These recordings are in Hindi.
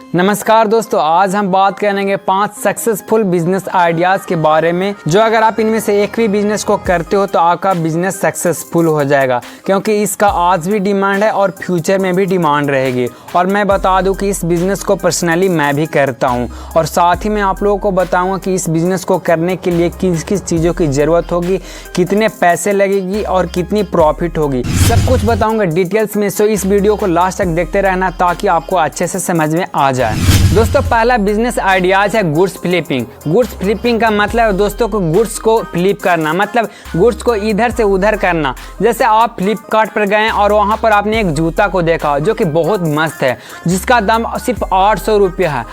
नमस्कार दोस्तों, आज हम बात करेंगे 5 सक्सेसफुल बिजनेस आइडियाज़ के बारे में जो अगर आप इनमें से एक भी बिजनेस को करते हो तो आपका बिजनेस सक्सेसफुल हो जाएगा, क्योंकि इसका आज भी डिमांड है और फ्यूचर में भी डिमांड रहेगी। और मैं बता दूं कि इस बिज़नेस को पर्सनली मैं भी करता हूं और साथ ही मैं आप लोगों को बताऊंगा कि इस बिज़नेस को करने के लिए किस किस चीज़ों की ज़रूरत होगी, कितने पैसे लगेगी और कितनी प्रॉफिट होगी, सब कुछ बताऊँगा डिटेल्स में। सो इस वीडियो को लास्ट तक देखते रहना ताकि आपको अच्छे से समझ में आ जाए। दोस्तों, पहला बिजनेस आइडियाज है गुड्स फ्लिपिंग। गुड्स फ्लिपिंग का मतलब है दोस्तों को गुड्स को फ्लिप करना, मतलब गुड्स को इधर से उधर करना। जैसे आप फ्लिपकार्ट पर गए और वहां पर आपने एक जूता को देखा जो कि बहुत मस्त है, जिसका दाम सिर्फ 800 रुपये है।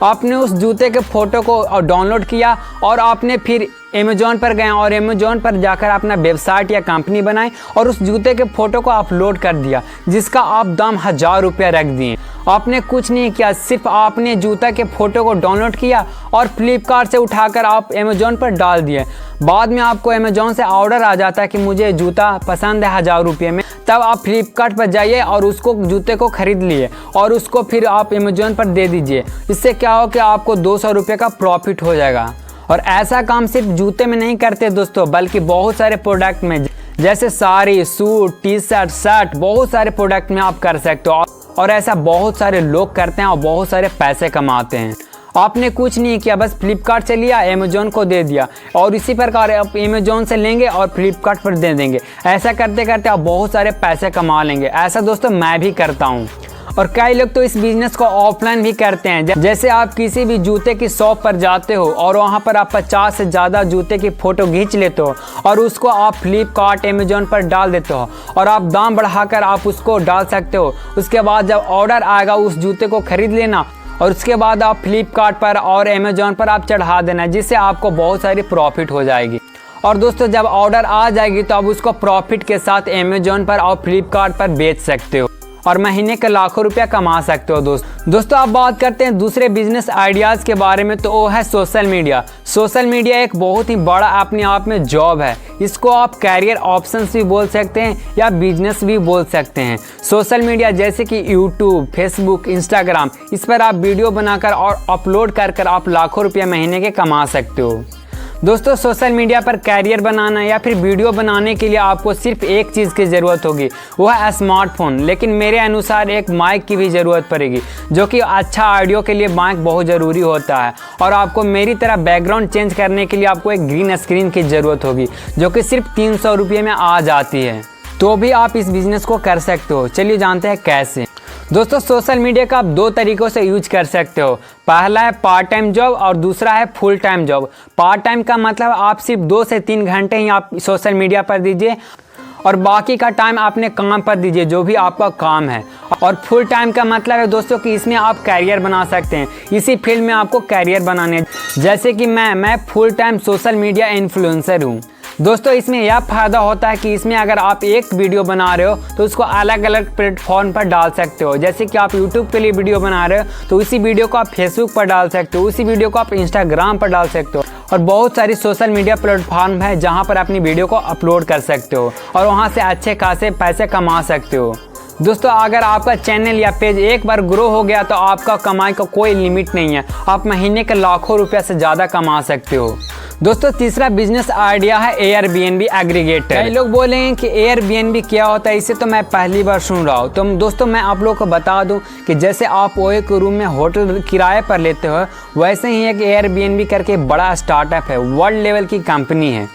आपने उस जूते के फ़ोटो को डाउनलोड किया और आपने फिर अमेज़ॉन पर गए और अमेज़ॉन पर जाकर अपना वेबसाइट या कंपनी बनाई और उस जूते के फ़ोटो को अपलोड कर दिया, जिसका आप दाम 1000 रुपये रख दिए। आपने कुछ नहीं किया, सिर्फ आपने जूता के फ़ोटो को डाउनलोड किया और फ्लिपकार्ट से उठाकर आप अमेज़ॉन पर डाल दिए। बाद में आपको अमेज़ॉन से ऑर्डर आ जाता है कि मुझे जूता पसंद है 1000 रुपये में, तब आप फ्लिपकार्ट पर जाइए और उसको जूते को ख़रीद लिए और उसको फिर आप अमेज़ॉन पर दे दीजिए। इससे क्या हो कि आपको 200 रुपये का प्रॉफिट हो जाएगा। और ऐसा काम सिर्फ जूते में नहीं करते दोस्तों, बल्कि बहुत सारे प्रोडक्ट में, जैसे sari, suit, T shirt, shirt, बहुत सारे प्रोडक्ट में आप कर सकते हो। और ऐसा बहुत सारे लोग करते हैं और बहुत सारे पैसे कमाते हैं। आपने कुछ नहीं किया, बस फ्लिपकार्ट से लिया, अमेज़ॉन को दे दिया और इसी प्रकार आप अमेज़ॉन से लेंगे और फ्लिपकार्ट पर दे देंगे। ऐसा करते करते आप बहुत सारे पैसे कमा लेंगे। ऐसा दोस्तों मैं भी करता हूँ। और कई लोग तो इस बिज़नेस को ऑफलाइन भी करते हैं। जैसे आप किसी भी जूते की शॉप पर जाते हो और वहाँ पर आप 50 से ज़्यादा जूते की फ़ोटो खींच लेते हो और उसको आप फ्लिपकार्ट, अमेज़ॉन पर डाल देते हो और आप दाम बढ़ाकर आप उसको डाल सकते हो। उसके बाद जब ऑर्डर आएगा उस जूते को ख़रीद लेना और उसके बाद आप फ्लिपकार्ट पर और अमेज़ॉन पर आप चढ़ा देना, जिससे आपको बहुत सारी प्रॉफिट हो जाएगी। और दोस्तों, जब ऑर्डर आ जाएगी तो आप उसको प्रॉफिट के साथ अमेज़ॉन पर और फ्लिपकार्ट पर बेच सकते हो और महीने के लाखों रुपया कमा सकते हो। दोस्तों आप बात करते हैं दूसरे बिजनेस आइडियाज़ के बारे में, तो वो है सोशल मीडिया। सोशल मीडिया एक बहुत ही बड़ा अपने आप में जॉब है। इसको आप कैरियर ऑप्शंस भी बोल सकते हैं या बिजनेस भी बोल सकते हैं। सोशल मीडिया जैसे कि यूट्यूब, फेसबुक, इंस्टाग्राम, इस पर आप वीडियो बनाकर और अपलोड कर आप लाखों रुपया महीने के कमा सकते हो। दोस्तों, सोशल मीडिया पर कैरियर बनाना या फिर वीडियो बनाने के लिए आपको सिर्फ एक चीज़ की ज़रूरत होगी, वह है स्मार्टफोन। लेकिन मेरे अनुसार एक माइक की भी ज़रूरत पड़ेगी, जो कि अच्छा ऑडियो के लिए माइक बहुत ज़रूरी होता है। और आपको मेरी तरह बैकग्राउंड चेंज करने के लिए आपको एक ग्रीन स्क्रीन की ज़रूरत होगी, जो कि सिर्फ 300 रुपये में आ जाती है। तो भी आप इस बिज़नेस को कर सकते हो। चलिए जानते हैं कैसे। दोस्तों, सोशल मीडिया का आप 2 तरीक़ों से यूज कर सकते हो। पहला है पार्ट टाइम जॉब और दूसरा है full time job. Part time का मतलब आप सिर्फ 2 से 3 घंटे ही आप सोशल मीडिया पर दीजिए और बाकी का टाइम अपने काम पर दीजिए, जो भी आपका काम है। और फुल टाइम का मतलब है दोस्तों कि इसमें आप कैरियर बना सकते हैं। इसी फील्ड में आपको कैरियर बनाने, जैसे कि मैं full time social media influencer हूँ। दोस्तों, इसमें यह फ़ायदा होता है कि इसमें अगर आप एक वीडियो बना रहे हो तो उसको अलग अलग प्लेटफॉर्म पर डाल सकते हो। जैसे कि आप यूट्यूब के लिए वीडियो बना रहे हो तो उसी वीडियो को आप फेसबुक पर डाल सकते हो, उसी वीडियो को आप इंस्टाग्राम पर डाल सकते हो। और बहुत सारी सोशल मीडिया प्लेटफॉर्म है जहाँ पर अपनी वीडियो को अपलोड कर सकते हो और वहाँ से अच्छे खासे पैसे कमा सकते हो। दोस्तों, अगर आपका चैनल या पेज एक बार ग्रो हो गया तो आपका कमाई का कोई लिमिट नहीं है। आप महीने के लाखों रुपया से ज़्यादा कमा सकते हो। दोस्तों, तीसरा बिजनेस आइडिया है एयरबीएनबी एग्रीगेटर। कई लोग बोलेंगे कि एयरबीएनबी क्या होता है, इसे तो मैं पहली बार सुन रहा हूँ। तो दोस्तों, मैं आप लोगों को बता दूं कि जैसे आप एक रूम में होटल किराए पर लेते हो, वैसे ही एक एयरबीएनबी करके बड़ा स्टार्टअप है, वर्ल्ड लेवल की कंपनी है,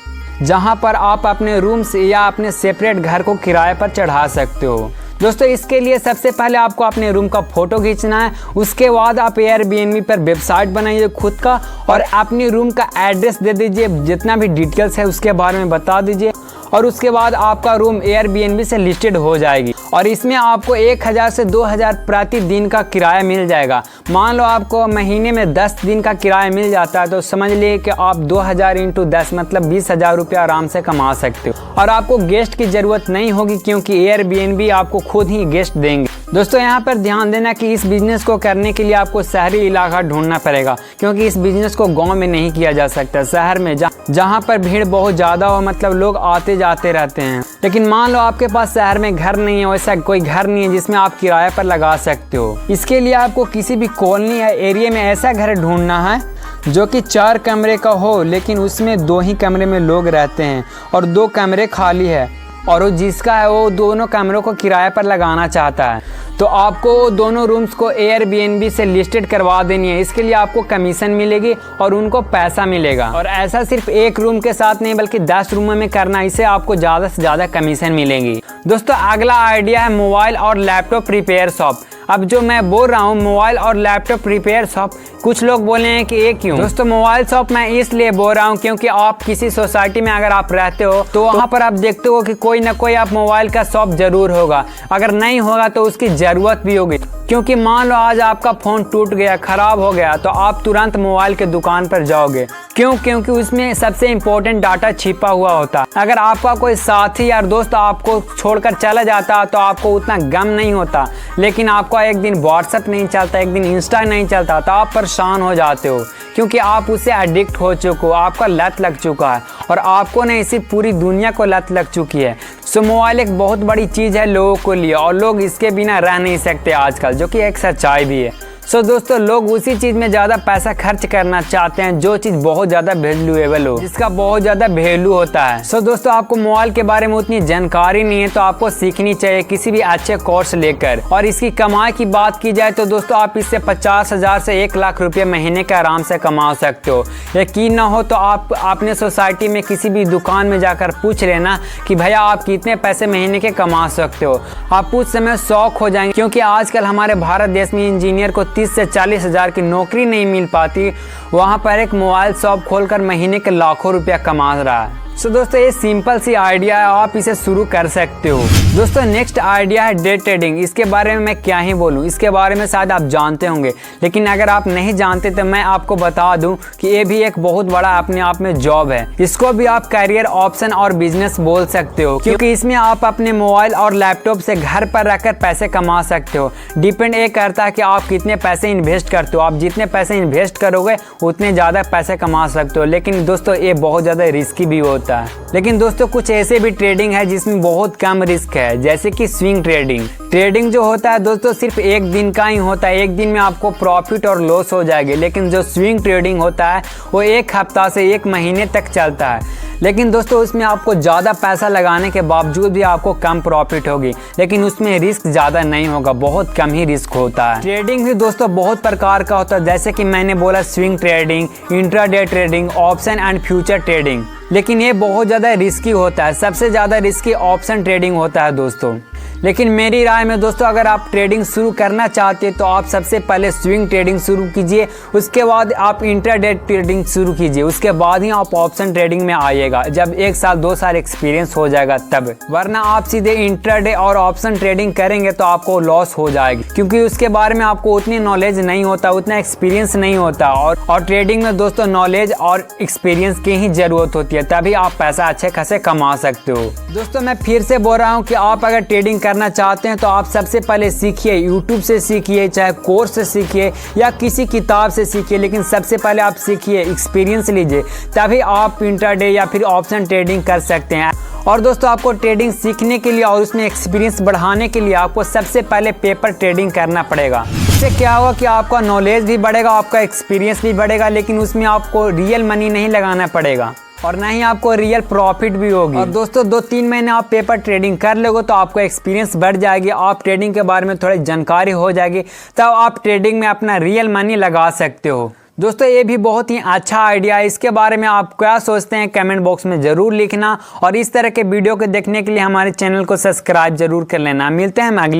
जहाँ पर आप अपने रूम्स या अपने सेपरेट घर को किराए पर चढ़ा सकते हो। दोस्तों, इसके लिए सबसे पहले आपको अपने रूम का फ़ोटो खींचना है। उसके बाद आप एयरबीएनबी पर वेबसाइट बनाइए खुद का और अपने रूम का एड्रेस दे दीजिए, जितना भी डिटेल्स है उसके बारे में बता दीजिए और उसके बाद आपका रूम एयरबीएनबी से लिस्टेड हो जाएगी और इसमें आपको 1000 से 2000 प्रति दिन का किराया मिल जाएगा। मान लो आपको महीने में 10 दिन का किराया मिल जाता है तो समझ लिए कि आप 2000 × 10 मतलब 20,000 रुपये आराम से कमा सकते हो। और आपको गेस्ट की ज़रूरत नहीं होगी क्योंकि एयरबीएनबी आपको खुद ही गेस्ट देंगे। दोस्तों यहाँ पर ध्यान देना कि इस बिज़नेस को करने के लिए आपको शहरी इलाका ढूंढना पड़ेगा क्योंकि इस बिज़नेस को गांव में नहीं किया जा सकता। शहर में जहाँ पर भीड़ बहुत ज़्यादा हो, मतलब लोग आते जाते रहते हैं। लेकिन मान लो आपके पास शहर में घर नहीं है, वैसा कोई घर नहीं है जिसमें आप किराए पर लगा सकते हो। इसके लिए आपको किसी भी कॉलोनी या एरिया में ऐसा घर ढूंढना है जो कि 4 कमरे का हो, लेकिन उसमें 2 ही कमरे में लोग रहते हैं और 2 कमरे खाली है और वो जिसका है वो दोनों कमरों को किराए पर लगाना चाहता है। तो आपको दोनों रूम्स को एयरबीएनबी से लिस्टेड करवा देनी है। इसके लिए आपको कमीशन मिलेगी और उनको पैसा मिलेगा। और ऐसा सिर्फ 1 रूम के साथ नहीं बल्कि 10 रूमों में करना, इससे आपको ज़्यादा से ज़्यादा कमीशन मिलेगी। दोस्तों अगला आइडिया है मोबाइल और लैपटॉप रिपेयर शॉप। अब जो मैं बोल रहा हूँ मोबाइल और लैपटॉप रिपेयर शॉप, कुछ लोग बोले हैं कि ये क्यों। दोस्तों मोबाइल शॉप मैं इसलिए बोल रहा हूँ क्योंकि आप किसी सोसाइटी में अगर आप रहते हो तो वहाँ पर आप देखते हो कि कोई ना कोई आप मोबाइल का शॉप जरूर होगा। अगर नहीं होगा तो उसकी ज़रूरत भी होगी, क्योंकि मान लो आज आपका फ़ोन टूट गया, ख़राब हो गया, तो आप तुरंत मोबाइल के दुकान पर जाओगे। क्यों? क्योंकि उसमें सबसे इम्पोर्टेंट डाटा छिपा हुआ होता। अगर आपका कोई साथी या दोस्त आपको छोड़कर चला जाता तो आपको उतना गम नहीं होता, लेकिन आपका एक दिन व्हाट्सएप नहीं चलता, एक दिन इंस्टा नहीं चलता तो आप परेशान हो जाते हो क्योंकि आप उससे एडिक्ट हो चुके हो, आपका लत लग चुका है और आपको नहीं इसी पूरी दुनिया को लत लग चुकी है। सो मोबाइल एक बहुत बड़ी चीज़ है लोगों को लिए और लोग इसके बिना रह नहीं सकते आजकल, जो कि एक सच्चाई भी है। सो दोस्तों लोग उसी चीज़ में ज़्यादा पैसा खर्च करना चाहते हैं जो चीज़ बहुत ज़्यादा वैल्यूएबल हो, जिसका बहुत ज़्यादा वैल्यू होता है। सो दोस्तों आपको मोबाइल के बारे में उतनी जानकारी नहीं है तो आपको सीखनी चाहिए किसी भी अच्छे कोर्स लेकर। और इसकी कमाई की बात की जाए तो दोस्तों आप इससे 50,000 से 1 लाख रुपये महीने का आराम से कमा सकते हो। यकीन ना हो तो आप अपने सोसाइटी में किसी भी दुकान में जाकर पूछ लेना कि भैया आप कितने पैसे महीने के कमा सकते हो। आप उस समय शौक हो जाएंगे क्योंकि आजकल हमारे भारत देश में इंजीनियर को 30 से 40 हज़ार की नौकरी नहीं मिल पाती, वहाँ पर एक मोबाइल शॉप खोलकर महीने के लाखों रुपया कमा रहा है। सो दोस्तों ये सिंपल सी आइडिया है, आप इसे शुरू कर सकते हो। दोस्तों नेक्स्ट आइडिया है डे ट्रेडिंग। इसके बारे में मैं क्या ही बोलूँ, इसके बारे में शायद आप जानते होंगे, लेकिन अगर आप नहीं जानते तो मैं आपको बता दूं कि ये भी एक बहुत बड़ा अपने आप में जॉब है। इसको भी आप करियर ऑप्शन और बिजनेस बोल सकते हो क्योंकि इसमें आप अपने मोबाइल और लैपटॉप से घर पर रहकर पैसे कमा सकते हो। डिपेंड ये करता है कि आप कितने पैसे इन्वेस्ट करते हो। आप जितने पैसे इन्वेस्ट करोगे उतने ज़्यादा पैसे कमा सकते हो, लेकिन दोस्तों ये बहुत ज़्यादा रिस्की भी होता है। लेकिन दोस्तों कुछ ऐसे भी ट्रेडिंग है जिसमें बहुत कम रिस्क है, जैसे कि स्विंग ट्रेडिंग। ट्रेडिंग जो होता है दोस्तों सिर्फ 1 दिन का ही होता है, 1 दिन में आपको प्रॉफिट और लॉस हो जाएगी। लेकिन जो स्विंग ट्रेडिंग होता है वो 1 हफ्ता से 1 महीने तक चलता है। लेकिन दोस्तों उसमें आपको ज़्यादा पैसा लगाने के बावजूद भी आपको कम प्रॉफिट होगी, लेकिन उसमें रिस्क ज़्यादा नहीं होगा, बहुत कम ही रिस्क होता है। ट्रेडिंग भी दोस्तों बहुत प्रकार का होता है, जैसे कि मैंने बोला swing trading, intraday trading, option and future trading. लेकिन ये बहुत ज़्यादा रिस्की होता है। सबसे ज़्यादा रिस्की ऑप्शन ट्रेडिंग होता है दोस्तों। लेकिन मेरी राय में दोस्तों अगर आप ट्रेडिंग शुरू करना चाहते हैं तो आप सबसे पहले स्विंग ट्रेडिंग शुरू कीजिए, उसके बाद आप इंट्राडे ट्रेडिंग शुरू कीजिए, उसके बाद ही आप ऑप्शन ट्रेडिंग में आइएगा जब 1 साल 2 साल एक्सपीरियंस हो जाएगा तब। वरना आप सीधे इंट्राडे और ऑप्शन ट्रेडिंग करेंगे तो आपको लॉस हो जाएगी क्योंकि उसके बारे में आपको उतनी नॉलेज नहीं होता, उतना एक्सपीरियंस नहीं होता। और ट्रेडिंग में दोस्तों नॉलेज और एक्सपीरियंस की ही जरूरत होती है, तभी आप पैसा अच्छे खासे कमा सकते हो। दोस्तों मैं फिर से बोल रहा हूँ कि आप अगर ट्रेडिंग करना चाहते हैं तो आप सबसे पहले सीखिए, यूट्यूब से सीखिए, चाहे कोर्स से सीखिए या किसी किताब से सीखिए, लेकिन सबसे पहले आप सीखिए, एक्सपीरियंस लीजिए, तभी आप इंट्राडे या फिर ऑप्शन ट्रेडिंग कर सकते हैं। और दोस्तों आपको ट्रेडिंग सीखने के लिए और उसमें एक्सपीरियंस बढ़ाने के लिए आपको सबसे पहले पेपर ट्रेडिंग करना पड़ेगा। इससे क्या होगा कि आपका नॉलेज भी बढ़ेगा, आपका एक्सपीरियंस भी बढ़ेगा, लेकिन उसमें आपको रियल मनी नहीं लगाना पड़ेगा और ना ही आपको रियल प्रॉफिट भी होगी। और दोस्तों 2-3 महीने आप पेपर ट्रेडिंग कर लोगे तो आपको एक्सपीरियंस बढ़ जाएगी, आप ट्रेडिंग के बारे में थोड़ी जानकारी हो जाएगी, तब आप ट्रेडिंग में अपना रियल मनी लगा सकते हो। दोस्तों ये भी बहुत ही अच्छा आइडिया है, इसके बारे में आप क्या सोचते हैं कमेंट बॉक्स में ज़रूर लिखना और इस तरह के वीडियो को देखने के लिए हमारे चैनल को सब्सक्राइब जरूर कर लेना। मिलते हैं हम अगली